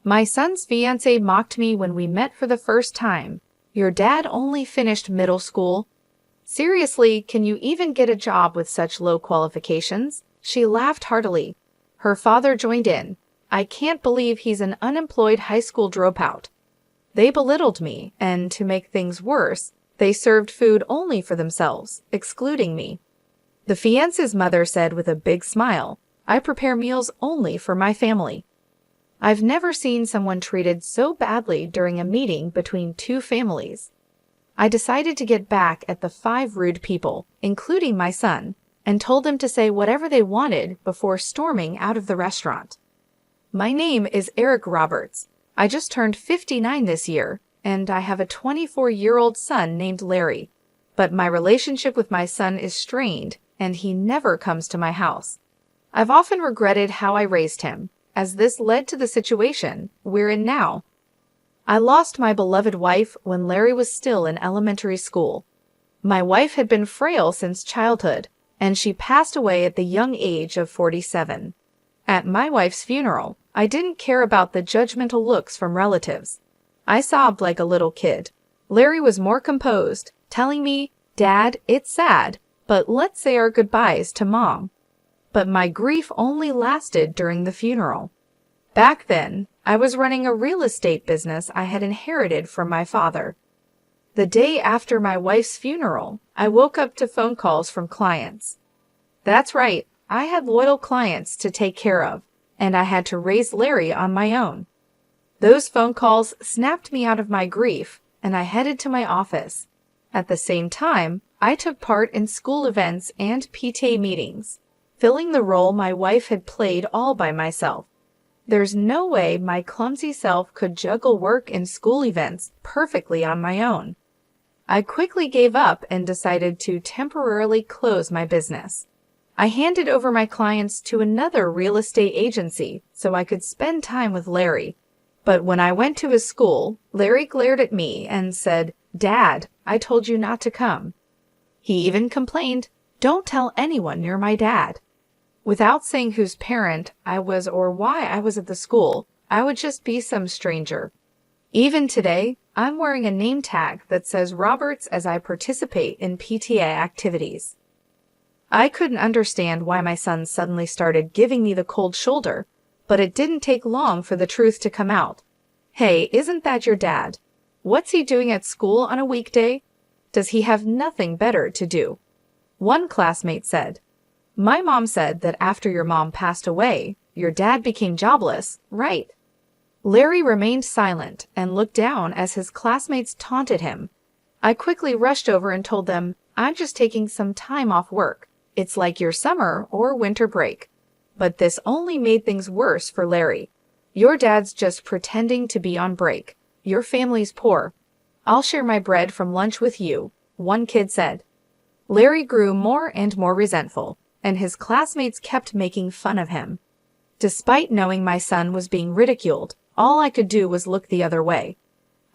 My son's fiancé mocked me when we met for the first time. Your dad only finished middle school. Seriously, can you even get a job with such low qualifications? She laughed heartily. Her father joined in. I can't believe he's an unemployed high school dropout. They belittled me, and to make things worse, they served food only for themselves, excluding me. The fiancé's mother said with a big smile, I prepare meals only for my family. I've never seen someone treated so badly during a meeting between two families. I decided to get back at the 5 rude people, including my son, and told them to say whatever they wanted before storming out of the restaurant. My name is Eric Roberts. I just turned 59 this year, and I have a 24-year-old son named Larry. But my relationship with my son is strained, and he never comes to my house. I've often regretted how I raised him, as this led to the situation we're in now. I lost my beloved wife when Larry was still in elementary school. My wife had been frail since childhood, and she passed away at the young age of 47. At my wife's funeral, I didn't care about the judgmental looks from relatives. I sobbed like a little kid. Larry was more composed, telling me, Dad, it's sad, but let's say our goodbyes to Mom. But my grief only lasted during the funeral. Back then, I was running a real estate business I had inherited from my father. The day after my wife's funeral, I woke up to phone calls from clients. That's right, I had loyal clients to take care of, and I had to raise Larry on my own. Those phone calls snapped me out of my grief, and I headed to my office. At the same time, I took part in school events and PTA meetings, filling the role my wife had played all by myself. There's no way my clumsy self could juggle work and school events perfectly on my own. I quickly gave up and decided to temporarily close my business. I handed over my clients to another real estate agency so I could spend time with Larry. But when I went to his school, Larry glared at me and said, Dad, I told you not to come. He even complained, Don't tell anyone you're my dad. Without saying whose parent I was or why I was at the school, I would just be some stranger. Even today, I'm wearing a name tag that says Roberts as I participate in PTA activities. I couldn't understand why my son suddenly started giving me the cold shoulder, but it didn't take long for the truth to come out. Hey, isn't that your dad? What's he doing at school on a weekday? Does he have nothing better to do? One classmate said, My mom said that after your mom passed away, your dad became jobless, right? Larry remained silent and looked down as his classmates taunted him. I quickly rushed over and told them, I'm just taking some time off work. It's like your summer or winter break. But this only made things worse for Larry. Your dad's just pretending to be on break. Your family's poor. I'll share my bread from lunch with you, one kid said. Larry grew more and more resentful, and his classmates kept making fun of him. Despite knowing my son was being ridiculed, all I could do was look the other way.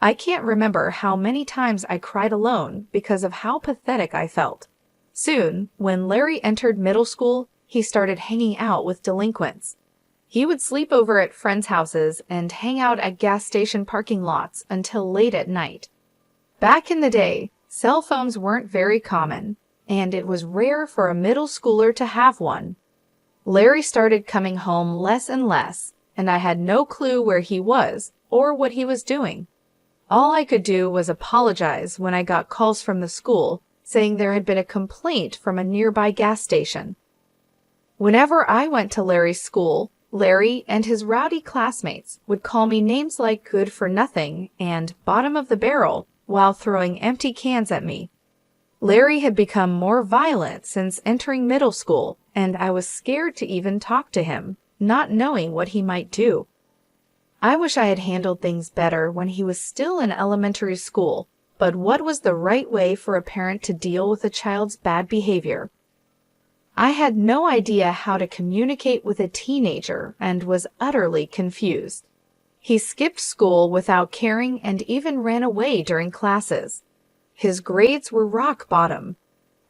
I can't remember how many times I cried alone because of how pathetic I felt. Soon, when Larry entered middle school, he started hanging out with delinquents. He would sleep over at friends' houses and hang out at gas station parking lots until late at night. Back in the day, cell phones weren't very common, and it was rare for a middle schooler to have one. Larry started coming home less and less, and I had no clue where he was or what he was doing. All I could do was apologize when I got calls from the school saying there had been a complaint from a nearby gas station. Whenever I went to Larry's school, Larry and his rowdy classmates would call me names like good for nothing and bottom of the barrel while throwing empty cans at me. Larry had become more violent since entering middle school, and I was scared to even talk to him, not knowing what he might do. I wish I had handled things better when he was still in elementary school, but what was the right way for a parent to deal with a child's bad behavior? I had no idea how to communicate with a teenager and was utterly confused. He skipped school without caring and even ran away during classes. His grades were rock bottom.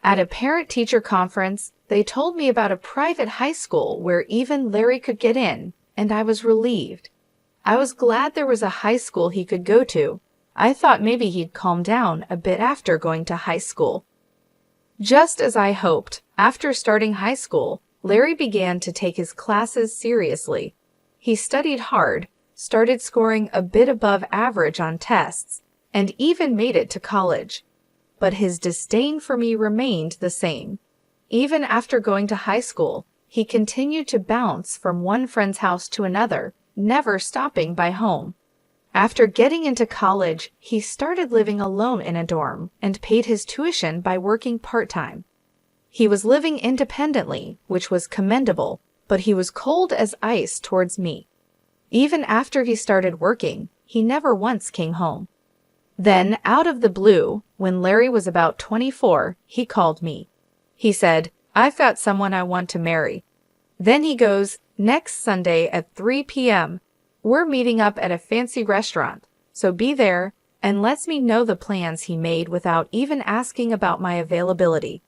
At a parent-teacher conference, they told me about a private high school where even Larry could get in, and I was relieved. I was glad there was a high school he could go to. I thought maybe he'd calm down a bit after going to high school. Just as I hoped, after starting high school, Larry began to take his classes seriously. He studied hard, started scoring a bit above average on tests, and even made it to college. But his disdain for me remained the same. Even after going to high school, he continued to bounce from one friend's house to another, never stopping by home. After getting into college, he started living alone in a dorm and paid his tuition by working part-time. He was living independently, which was commendable, but he was cold as ice towards me. Even after he started working, he never once came home. Then, out of the blue, when Larry was about 24, he called me. He said, "I've got someone I want to marry." Then he goes, "Next Sunday at 3 p.m., we're meeting up at a fancy restaurant, so be there," and lets me know the plans he made without even asking about my availability.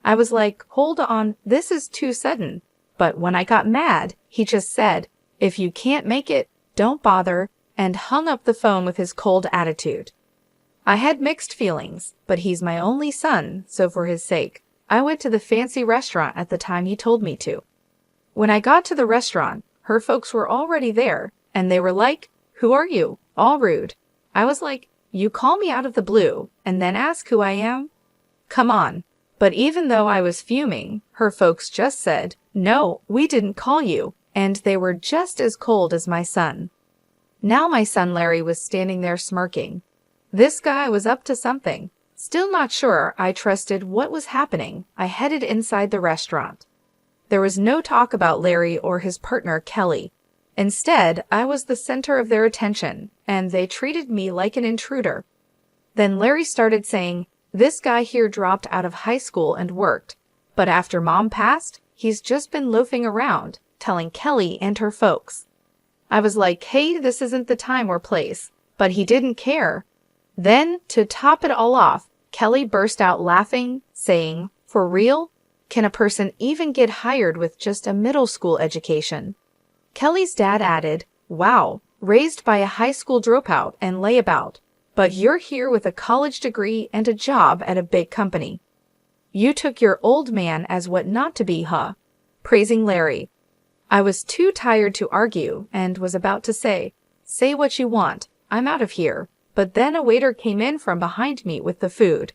I was like, hold on, this is too sudden. But when I got mad, he just said, "If you can't make it, don't bother," and hung up the phone with his cold attitude. I had mixed feelings, but he's my only son, so for his sake, I went to the fancy restaurant at the time he told me to. When I got to the restaurant, her folks were already there, and they were like, "Who are you?" All rude. I was like, "You call me out of the blue, and then ask who I am? Come on." But even though I was fuming, her folks just said, "No, we didn't call you," and they were just as cold as my son. Now my son Larry was standing there smirking. This guy was up to something. Still not sure I trusted what was happening, I headed inside the restaurant. There was no talk about Larry or his partner Kelly. Instead, I was the center of their attention, and they treated me like an intruder. Then Larry started saying, "This guy here dropped out of high school and worked, but after Mom passed, he's just been loafing around, telling Kelly and her folks." I was like, hey, this isn't the time or place, but he didn't care. Then, to top it all off, Kelly burst out laughing, saying, "For real? Can a person even get hired with just a middle school education?" Kelly's dad added, "Wow, raised by a high school dropout and layabout, but you're here with a college degree and a job at a big company. You took your old man as what not to be, huh?" Praising Larry. I was too tired to argue and was about to say what you want, I'm out of here. But then a waiter came in from behind me with the food.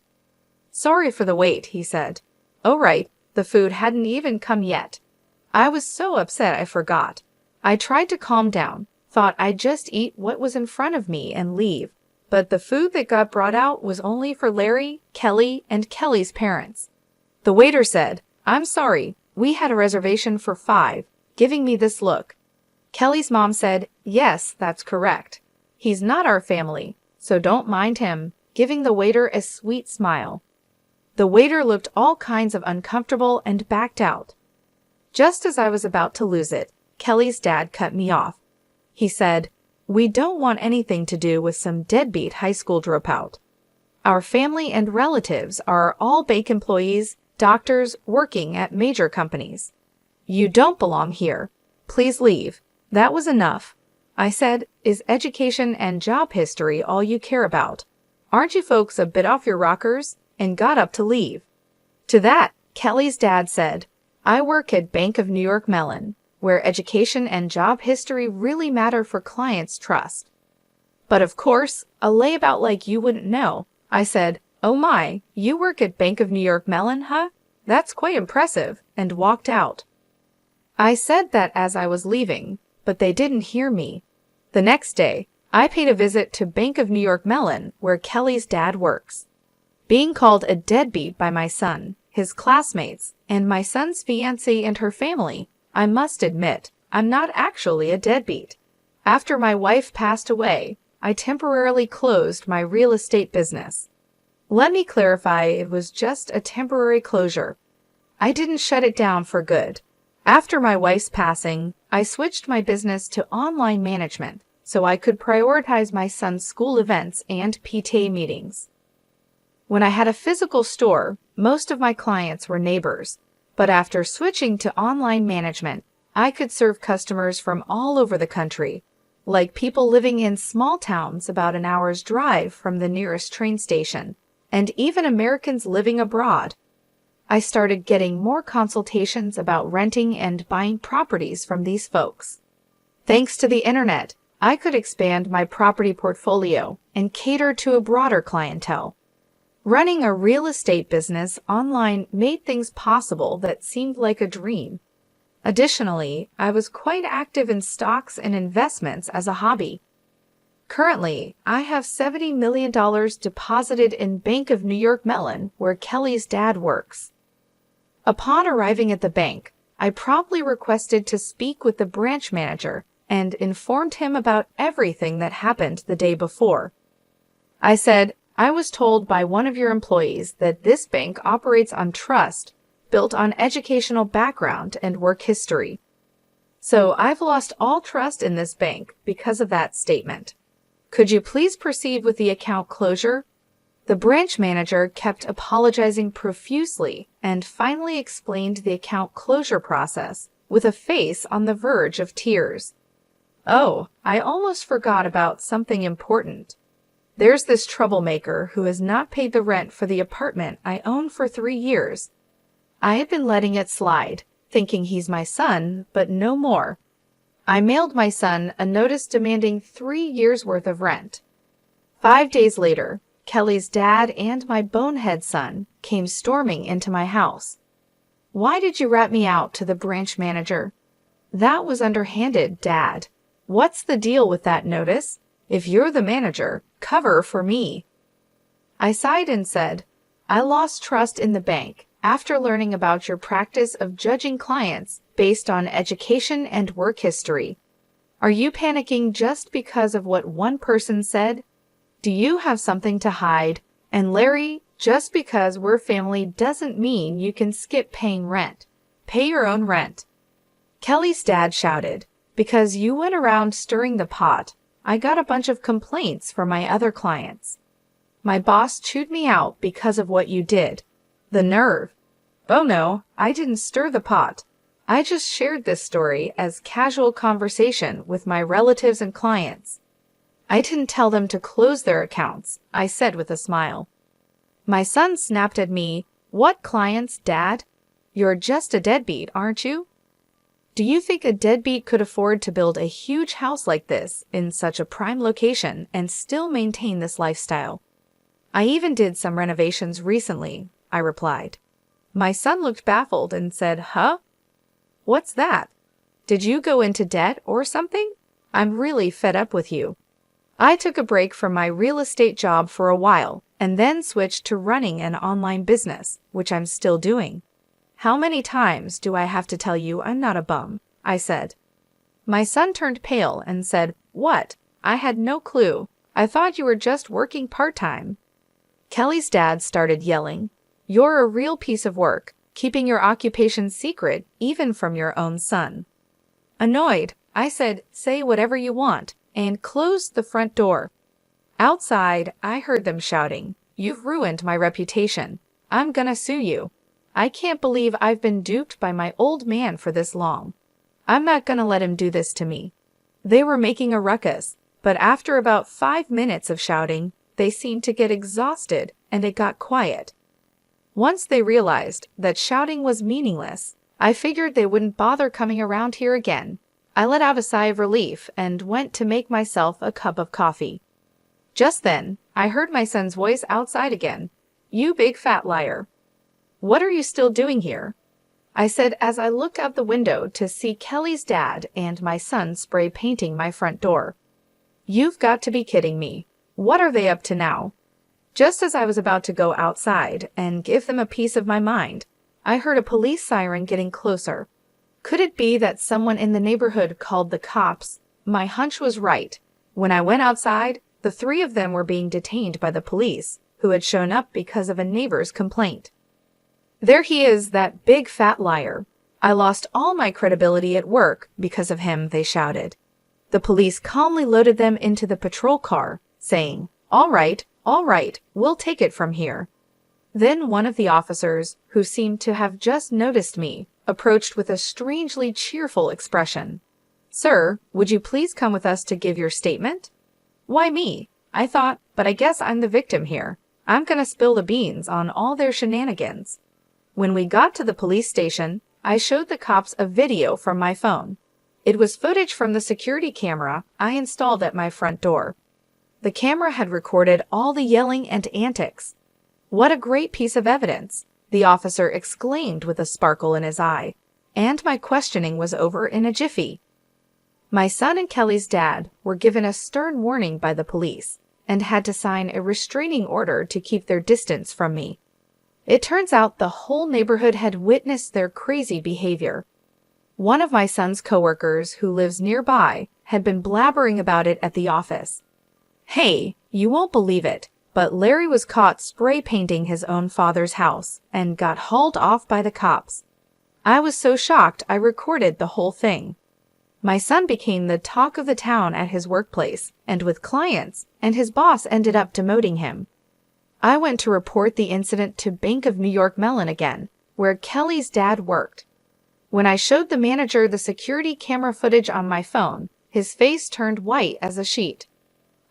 "Sorry for the wait," he said. "Oh right, the food hadn't even come yet." I was so upset I forgot. I tried to calm down, thought I'd just eat what was in front of me and leave. But the food that got brought out was only for Larry, Kelly, and Kelly's parents. The waiter said, "I'm sorry, we had a reservation for 5, giving me this look." Kelly's mom said, "Yes, that's correct. He's not our family, so don't mind him," giving the waiter a sweet smile. The waiter looked all kinds of uncomfortable and backed out. Just as I was about to lose it, Kelly's dad cut me off. He said, "We don't want anything to do with some deadbeat high school dropout. Our family and relatives are all bank employees, doctors working at major companies. You don't belong here. Please leave." That was enough. I said, "Is education and job history all you care about? Aren't you folks a bit off your rockers?" and got up to leave. To that, Kelly's dad said, "I work at Bank of New York Mellon, where education and job history really matter for clients' trust." But of course, a layabout like you wouldn't know. I said, "Oh my, you work at Bank of New York Mellon, huh? That's quite impressive," and walked out. I said that as I was leaving, but they didn't hear me. The next day, I paid a visit to Bank of New York Mellon, where Kelly's dad works. Being called a deadbeat by my son, his classmates, and my son's fiancée and her family, I must admit, I'm not actually a deadbeat. After my wife passed away, I temporarily closed my real estate business. Let me clarify, it was just a temporary closure. I didn't shut it down for good. After my wife's passing, I switched my business to online management so I could prioritize my son's school events and PTA meetings. When I had a physical store, most of my clients were neighbors, but after switching to online management, I could serve customers from all over the country. like people living in small towns about an hour's drive from the nearest train station, and even Americans living abroad. I started getting more consultations about renting and buying properties from these folks. Thanks to the internet, I could expand my property portfolio and cater to a broader clientele. Running a real estate business online made things possible that seemed like a dream. Additionally, I was quite active in stocks and investments as a hobby. Currently, I have $70 million deposited in Bank of New York Mellon, where Kelly's dad works. Upon arriving at the bank, I promptly requested to speak with the branch manager and informed him about everything that happened the day before. I said, I was told by one of your employees that this bank operates on trust, built on educational background and work history. So I've lost all trust in this bank because of that statement. Could you please proceed with the account closure? The branch manager kept apologizing profusely and finally explained the account closure process with a face on the verge of tears. Oh, I almost forgot about something important. There's this troublemaker who has not paid the rent for the apartment I own for 3 years. I had been letting it slide, thinking he's my son, but no more. I mailed my son a notice demanding 3 years' worth of rent. 5 days later, Kelly's dad and my bonehead son came storming into my house. Why did you rat me out to the branch manager? That was underhanded, Dad. What's the deal with that notice? If you're the manager, cover for me. I sighed and said, I lost trust in the bank after learning about your practice of judging clients based on education and work history. Are you panicking just because of what one person said? Do you have something to hide? And Larry, just because we're family doesn't mean you can skip paying rent. Pay your own rent. Kelly's dad shouted, because you went around stirring the pot, I got a bunch of complaints from my other clients. My boss chewed me out because of what you did. The nerve. Oh no, I didn't stir the pot. I just shared this story as casual conversation with my relatives and clients. I didn't tell them to close their accounts, I said with a smile. My son snapped at me, What clients, Dad? You're just a deadbeat, aren't you? Do you think a deadbeat could afford to build a huge house like this in such a prime location and still maintain this lifestyle? I even did some renovations recently, I replied. My son looked baffled and said, Huh? What's that? Did you go into debt or something? I'm really fed up with you. I took a break from my real estate job for a while and then switched to running an online business, which I'm still doing. How many times do I have to tell you I'm not a bum? I said. My son turned pale and said, What? I had no clue. I thought you were just working part-time. Kelly's dad started yelling, You're a real piece of work, keeping your occupation secret even from your own son. Annoyed, I said, Say whatever you want, and closed the front door. Outside, I heard them shouting, You've ruined my reputation. I'm gonna sue you. I can't believe I've been duped by my old man for this long. I'm not gonna let him do this to me. They were making a ruckus, but after about 5 minutes of shouting, they seemed to get exhausted and it got quiet. Once they realized that shouting was meaningless, I figured they wouldn't bother coming around here again. I let out a sigh of relief and went to make myself a cup of coffee. Just then, I heard my son's voice outside again. You big fat liar. What are you still doing here? I said as I looked out the window to see Kelly's dad and my son spray painting my front door. You've got to be kidding me. What are they up to now? Just as I was about to go outside and give them a piece of my mind, I heard a police siren getting closer. Could it be that someone in the neighborhood called the cops? My hunch was right. When I went outside, the 3 of them were being detained by the police, who had shown up because of a neighbor's complaint. There he is, that big fat liar. I lost all my credibility at work because of him, they shouted. The police calmly loaded them into the patrol car, saying, all right, we'll take it from here. Then one of the officers, who seemed to have just noticed me, approached with a strangely cheerful expression. "Sir, would you please come with us to give your statement?" "Why me?" I thought, but I guess I'm the victim here. I'm gonna spill the beans on all their shenanigans. When we got to the police station, I showed the cops a video from my phone. It was footage from the security camera I installed at my front door. The camera had recorded all the yelling and antics. "What a great piece of evidence!" the officer exclaimed with a sparkle in his eye. And my questioning was over in a jiffy. My son and Kelly's dad were given a stern warning by the police and had to sign a restraining order to keep their distance from me. It turns out the whole neighborhood had witnessed their crazy behavior. One of my son's coworkers, who lives nearby, had been blabbering about it at the office. "Hey, you won't believe it, but Larry was caught spray painting his own father's house and got hauled off by the cops." I was so shocked I recorded the whole thing. My son became the talk of the town at his workplace and with clients, and his boss ended up demoting him. I went to report the incident to Bank of New York Mellon again, where Kelly's dad worked. When I showed the manager the security camera footage on my phone, his face turned white as a sheet.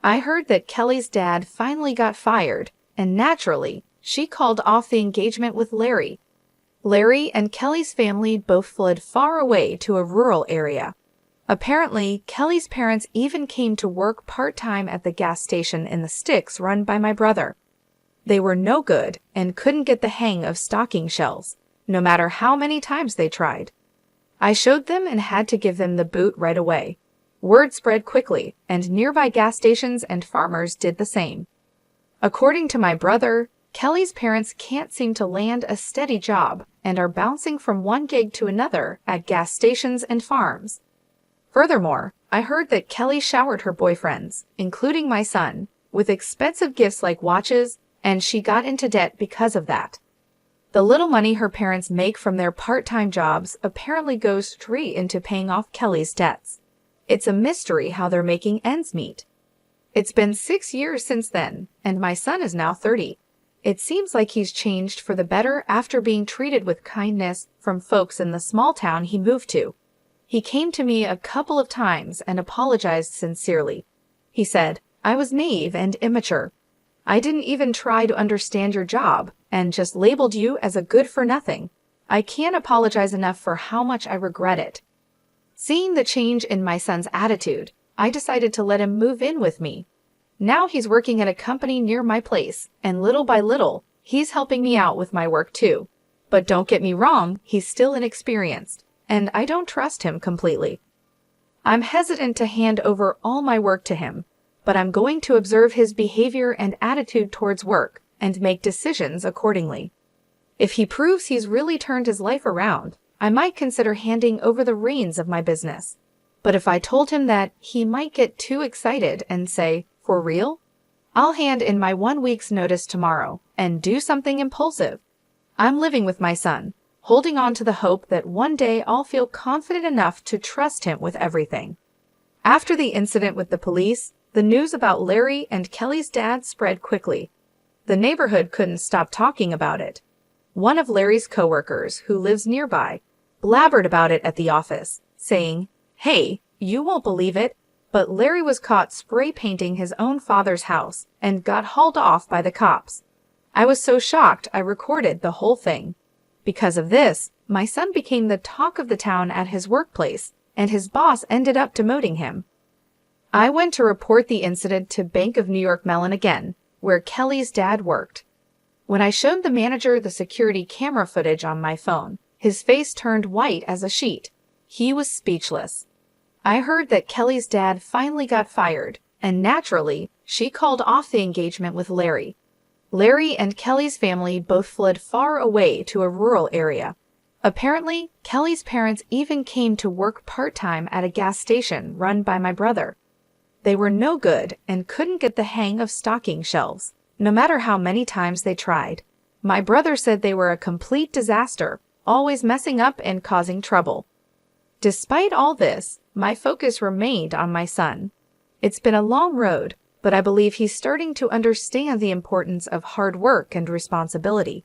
I heard that Kelly's dad finally got fired, and naturally, she called off the engagement with Larry. Larry and Kelly's family both fled far away to a rural area. Apparently, Kelly's parents even came to work part-time at the gas station in the sticks run by my brother. They were no good and couldn't get the hang of stocking shelves, no matter how many times they tried. I showed them and had to give them the boot right away. Word spread quickly, and nearby gas stations and farmers did the same. According to my brother, Kelly's parents can't seem to land a steady job and are bouncing from one gig to another at gas stations and farms. Furthermore, I heard that Kelly showered her boyfriends, including my son, with expensive gifts like watches, and she got into debt because of that. The little money her parents make from their part-time jobs apparently goes straight into paying off Kelly's debts. It's a mystery how they're making ends meet. It's been 6 years since then, and my son is now 30. It seems like he's changed for the better after being treated with kindness from folks in the small town he moved to. He came to me a couple of times and apologized sincerely. He said, "I was naive and immature. I didn't even try to understand your job and just labeled you as a good-for-nothing. I can't apologize enough for how much I regret it." Seeing the change in my son's attitude, I decided to let him move in with me. Now he's working at a company near my place, and little by little, he's helping me out with my work too. But don't get me wrong, he's still inexperienced, and I don't trust him completely. I'm hesitant to hand over all my work to him, but I'm going to observe his behavior and attitude towards work and make decisions accordingly. If he proves he's really turned his life around, I might consider handing over the reins of my business. But if I told him that, he might get too excited and say, "For real?" I'll hand in my 1 week's notice tomorrow and do something impulsive. I'm living with my son, holding on to the hope that one day I'll feel confident enough to trust him with everything. After the incident with the police, the news about Larry and Kelly's dad spread quickly. The neighborhood couldn't stop talking about it. One of Larry's coworkers, who lives nearby, blabbered about it at the office, saying, "Hey, you won't believe it, but Larry was caught spray painting his own father's house and got hauled off by the cops." I was so shocked I recorded the whole thing. Because of this, my son became the talk of the town at his workplace, and his boss ended up demoting him. I went to report the incident to Bank of New York Mellon again, where Kelly's dad worked. When I showed the manager the security camera footage on my phone, his face turned white as a sheet. He was speechless. I heard that Kelly's dad finally got fired, and naturally, she called off the engagement with Larry. Larry and Kelly's family both fled far away to a rural area. Apparently, Kelly's parents even came to work part-time at a gas station run by my brother. They were no good and couldn't get the hang of stocking shelves, no matter how many times they tried. My brother said they were a complete disaster, always messing up and causing trouble. Despite all this, my focus remained on my son. It's been a long road, but I believe he's starting to understand the importance of hard work and responsibility.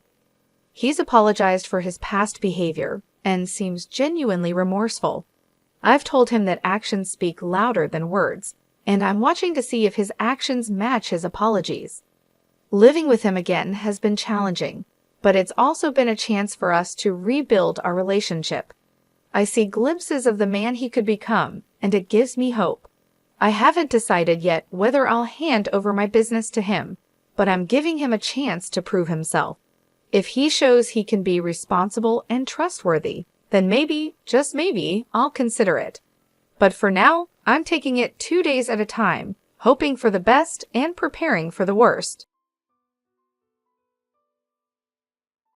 He's apologized for his past behavior and seems genuinely remorseful. I've told him that actions speak louder than words, and I'm watching to see if his actions match his apologies. Living with him again has been challenging, but it's also been a chance for us to rebuild our relationship. I see glimpses of the man he could become, and it gives me hope. I haven't decided yet whether I'll hand over my business to him, but I'm giving him a chance to prove himself. If he shows he can be responsible and trustworthy, then maybe, just maybe, I'll consider it. But for now, I'm taking it 2 days at a time, hoping for the best and preparing for the worst.